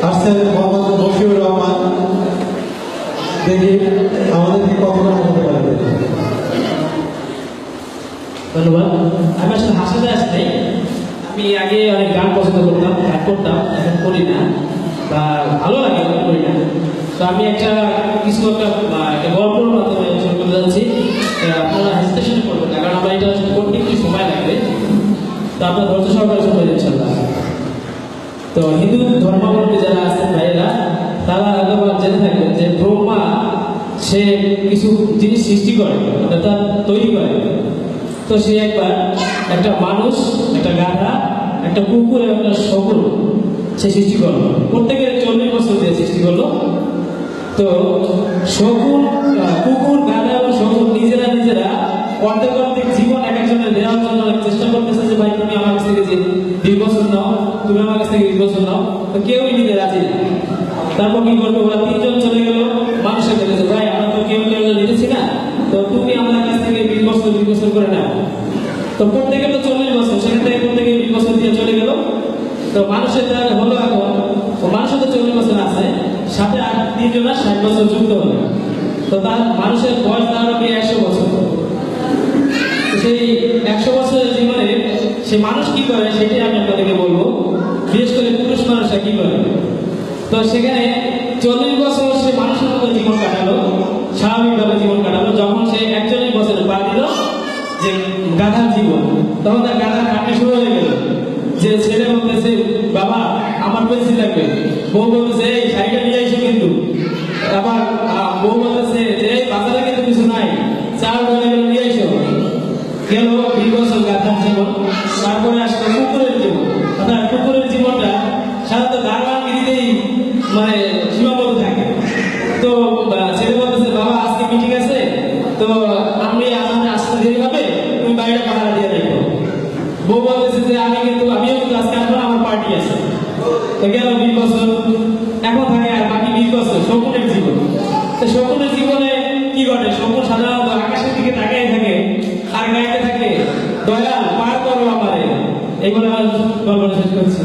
আসছেন মোহাম্মদ মশিউর রহমান, দেখি আমাদেরকে কতটা হতে পারবে। ধন্যবাদ। আমি আসলে হাসাতে আসছি। আমি আগে অনেক গান পছন্দ করতাম, গান করতাম, এখন করি না বা ভালো লাগে করি না। তো আমি একটা গল্পের মাধ্যমে শুরু করতে যাচ্ছি। আপনারা হেজিটেশন করবেন না, কারণ আমরা এটা করতে একটু সময় লাগবে। তো আপনার ধৈর্য সহকারে শুনবেন ইনশাআল্লাহ। তো হিন্দু ধর্মাবলম্বী যারা আছেন ভাইয়েরা, তারা হয়তো জেনে থাকবেন যে ব্রহ্মা সে কিছু জিনিস সৃষ্টি করে, অর্থাৎ তৈরি করে। তো সে একবার একটা মানুষ, একটা গাধা, একটা কুকুর এবং একটা শকুন সে সৃষ্টি করলো। প্রত্যেকের 40 বছর দিয়ে সৃষ্টি করলো। তো শকুন, কুকুর, গাধা এবং শকুন নিজেরা অর্ধেক অর্ধেক জীবন এক একজনের দেওয়ার জন্য চেষ্টা করতেছে যে ভাই তুমি আমার কাছ থেকে যে 20 বছর নাও, তুমি আমার কাছ থেকে 20 বছর নাও। তো কেউই নিতে রাজি না। তারপর কি করবে, ওরা 3 জন চলে গেল মানুষের কাছে যে ভাই আমরা তো কেউ নিতেছি না, তো তুমি আমাদের কাছ থেকে 20 বছর করে নাও। তো প্রত্যেকে তো 40 বছর, সেখান থেকে প্রত্যেকে 20 বছর দিয়ে চলে গেল। তো মানুষের দ্বারা হলো এখন, মানুষের তো 40 বছর আছে, সাথে আর 3 জনের 60 বছর যুক্ত হলো। তো তার মানুষের বয়স দাঁড়ালো 100 বছর। সেই 100 বছরের জীবনে সে মানুষ কি করে সেটাই আমি আপনাদেরকে বলবো, বিশেষ করে পুরুষ মানুষরা কি করে। তো সেখানে 40 বছর সে মানুষের মতো জীবন কাটালো, স্বাভাবিকভাবে জীবন কাটালো। যখন সে 41 বছরে পা দিল যে গাধার জীবন, তখন তার গাধার কাটতে শুরু হয়ে গেল। যে ছেলে বলতেছে বাবা আমার পেন্সিল লাগবে, বউ বলতেছে এই শাড়িটা নিয়ে এসো, কিন্তু আবার বউ বলতেছে যে বাজারে কিন্তু কিছু নাই, চাল ডাল নিয়ে এসো। গেল 20 বছর গাধার জীবন। তারপরে আসলো কুকুরের জীবন। অর্থাৎ কুকুরের জীবনটা সাধারণত দারোয়ানগিরিতেই মানে সীমাবদ্ধ থাকে। তো ছেলে বলতেছে বাবা আজকে মিটিং আছে, তো আমি আসতে দেরি হবে, তুমি বাড়িটা পাহারা দিয়ে দেখো। বউ বলতেছে যে আমিও কিন্তু আজকে আসবো, আমার পার্টি আছে। তো গেল 20 বছর, এখন থাকে আর বাকি 20 বছর শকুনের জীবন। তো শকুনের জীবনে কি ঘটে, শকুন সাধারণত আকাশের দিকে তাকিয়ে থাকে আর গাইতে থাকে দয়াল পার করো আমারে। এইগুলো আমার গল্প শেষ করছি।